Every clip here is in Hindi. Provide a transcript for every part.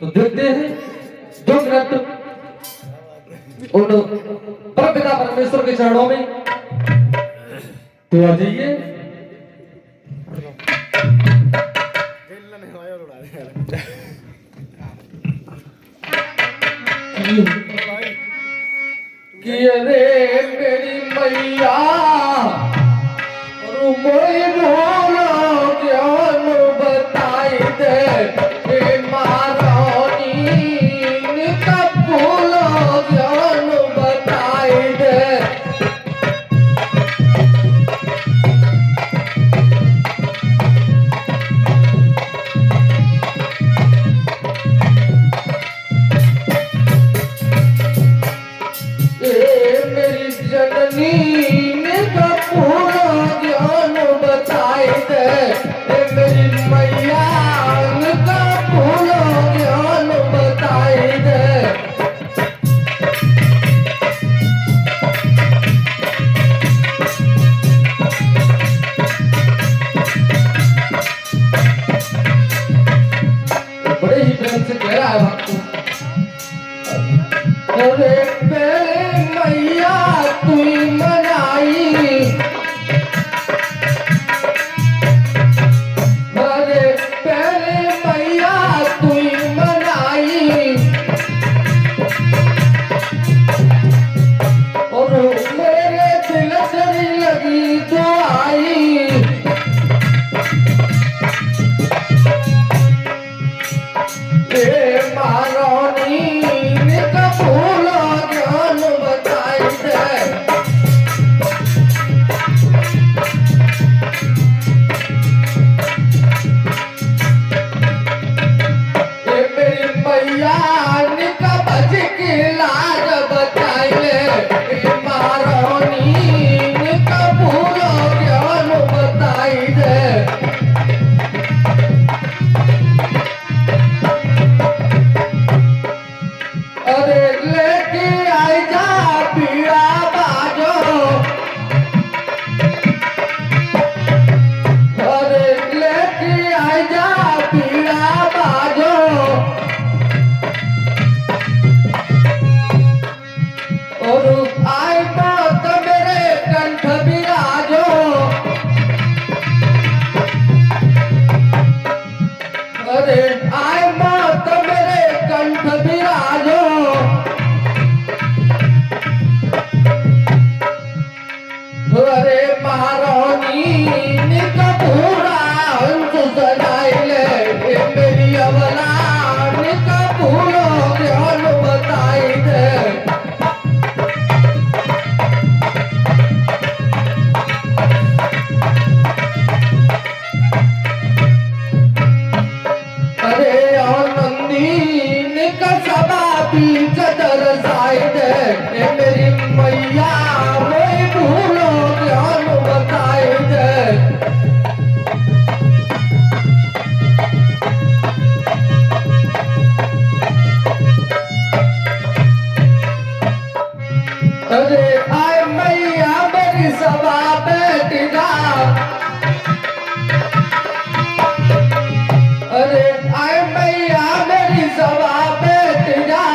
तो देखते हैं 2 मिनट उन परमपिता परमेश्वर के चरणों में। तो आ जाइए। कि रे मेरी मैया रुमोई बोलो ज्ञान बताई दे हे महारानी निका बोलो ज्ञान बताई दे। बड़े ही प्रेम से कह रहा है भक्त। अरे पहले मैया तू मनाई, अरे पहले मैया तू मनाई, और मेरे दिल से लगी तो आई। महारानी निका बोलो ज्ञान बताई दे। मेरी मैया निका बच की लाज बताई ले। महारानी निका बोलो ज्ञान बताई दे। अरे लेके आई जा पीड़ा बाजो, अरे लेके आई जा पीड़ा बाजो, और आई बात मेरे कंठ विराजो। अरे आई बात मेरे कंठ विराजो। अरे महारानी निका पूरा हंस सजाई ले। मेरी अवला निका पूरा ज्ञान बताई दे। अरे आनंदी निका सभा बीच दरसाई दे। मेरी मैया भूलो ज्ञान बताई दे। अरे आय मैया मेरी सभा बैठ जा, अरे आय मैया मेरी सभा बैठ जा।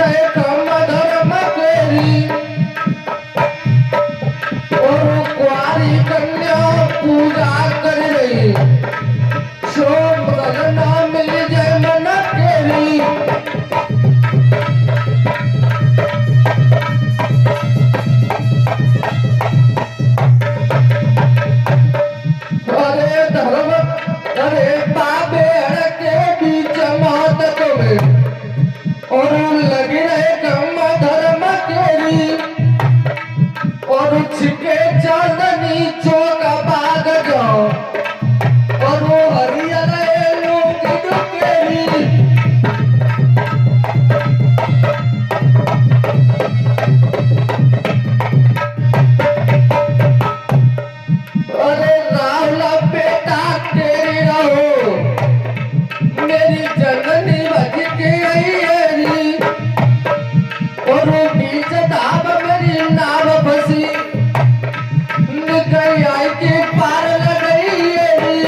रहे काम धर्म केरी और कुआरी कन्या पूजा कर रही शोभ गलना मिल जाए मन केरी अरे धर्म अरे बाबे के बीच मातक में और लगी रहे कम धर्म केरी और छिके चांदनी चौक बाग जाओ और वो हरियर लोग केरी अरे राहुल बेटा तेरी रहो मेरी जननी बज के आई है और वो बीच दाब मेरी नाव फंसी निकल आई के पार लगई है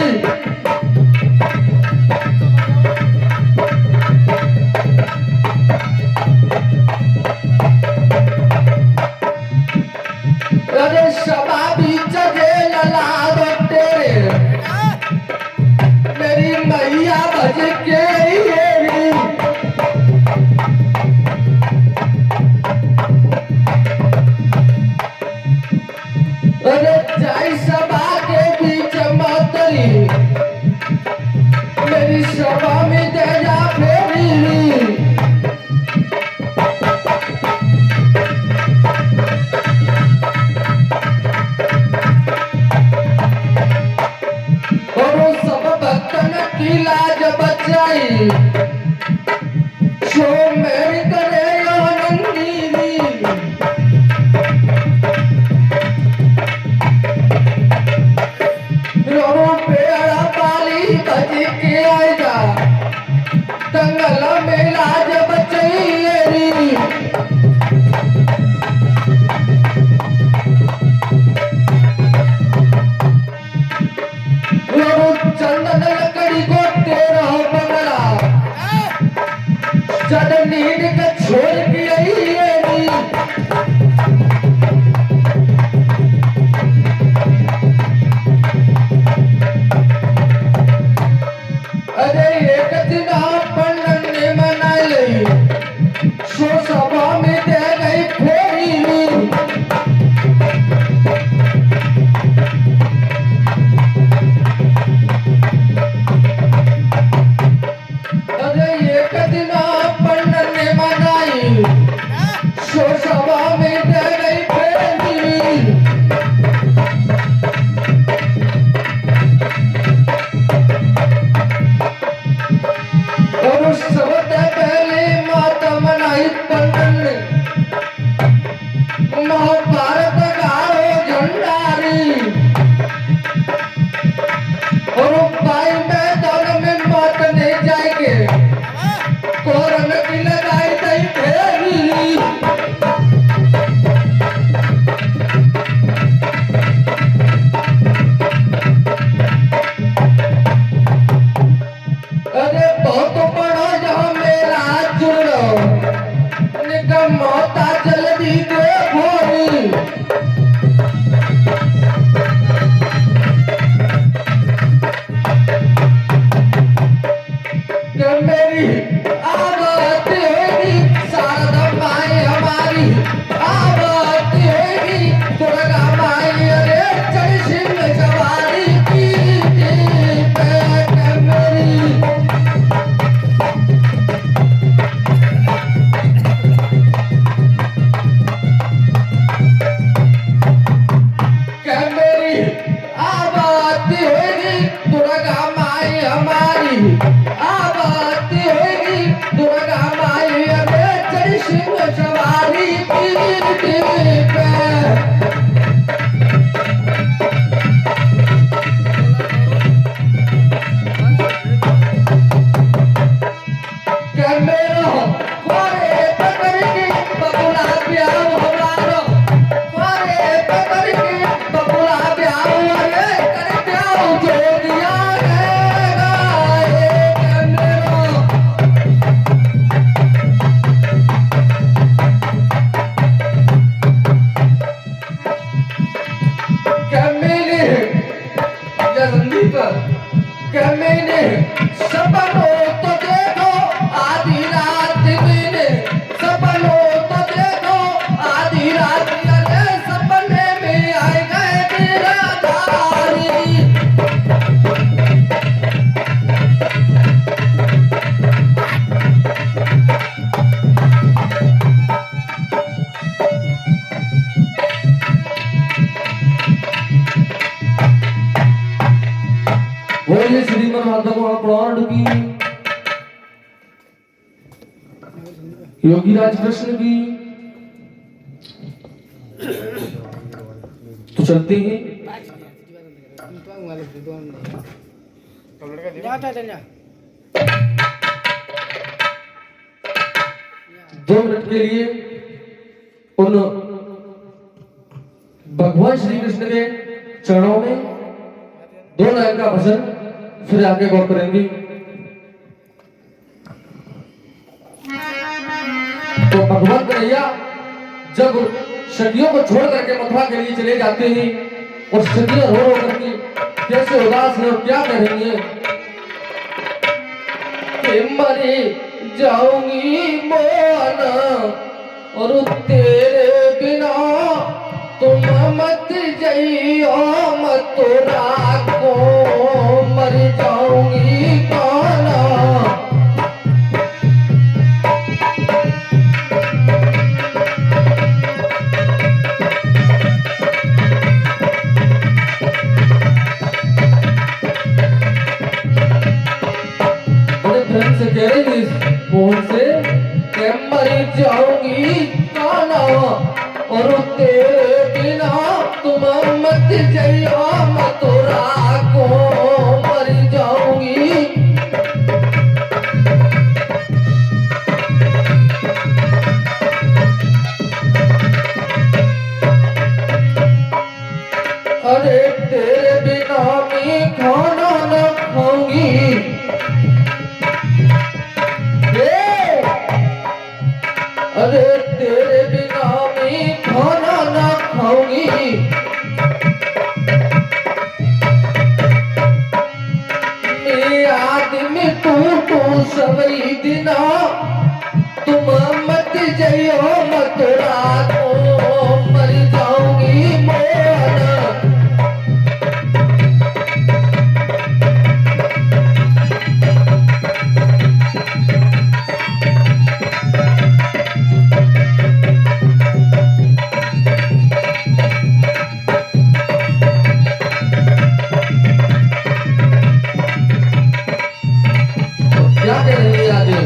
अरे शबा बीच जे ललाद तेरे मेरी मैया भज के आई है अरे जाई सभा के बीच मातरी मेरी सभा में तेजा फेरी और वो सब भक्तन की लाज बचाई शो मेरी करे आनंदी पेड़ा पाली बज के आएगा दंगल में लाज बचैरी चंदन लकड़ी को तेरा बंगला जद नींद का छोड़ के आई है अरे एक दिन पंडन ने मनाई ली सो सभा में दे गई फेरी अरे एक दिन पंडन ने मनाई सो सभा में दे गई फेरी और उस सबसे पहले माता मनाई पंडन ने महाभारत गाड़ो झंडारी और भाई मैदान में मात ने जाएंगे कोरन की लगाई दई फेरी अरे बहुत बड़ा जहाँ मेरा जुड़ो निकम मोता जल्दी दे भोरी कि मेरी आबादी होगी शारदा माई हमारी आबादी होगी दुर्गा माई अरे चढ़ सिंह सवारी की बैठ मेरी योगीराज कृष्ण की तो चलते हैं। दो मिनट के लिए उन भगवान श्री कृष्ण के चरणों में दो लाइन का भजन, फिर आगे गौर करेंगे। तो भगवान कन्हैया जब सखियों को छोड़ करके मथुरा के लिए चले जाते हैं और सखियां रो करके कैसे उदास है और क्या कह रही है कि मरे जाऊंगी मोना और तेरे बिना तुम मत जाइयो मथुरा को, मर जाऊंगी काना। से कह रही मोहन से कि मर जाऊंगी काना और तेरे बिना तुम मत जाइयो मथुरा को, मर जाऊंगी। अरे तेरे बिना मैं खाना न खाऊंगी, अरे तेरे बिना मैं खाना ना खाऊंगी। मैं आदमी तू सवई दिना तुम मत जाइयो मथुरा को, मर जाऊंगी मोना। क्या कह रही है आगे?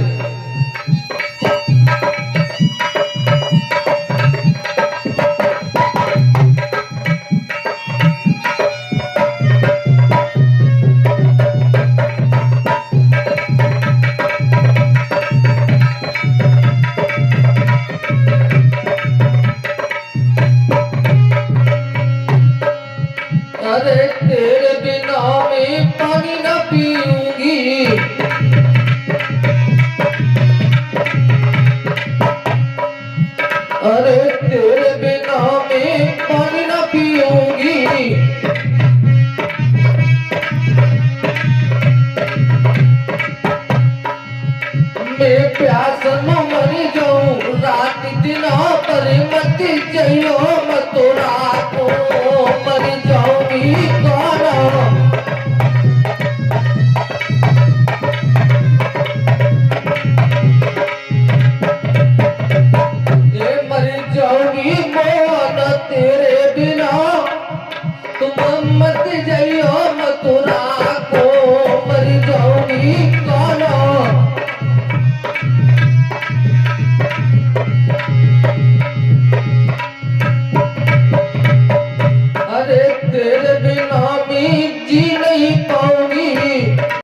अरे तेरे बिना मैं पानी न पीऊंगी, अरे तेरे बिना मैं पानी न पीऊंगी। मैं प्यास न मर जाऊं रात दिन पर मत जाइयो मथुरा को, मर जाऊंगी।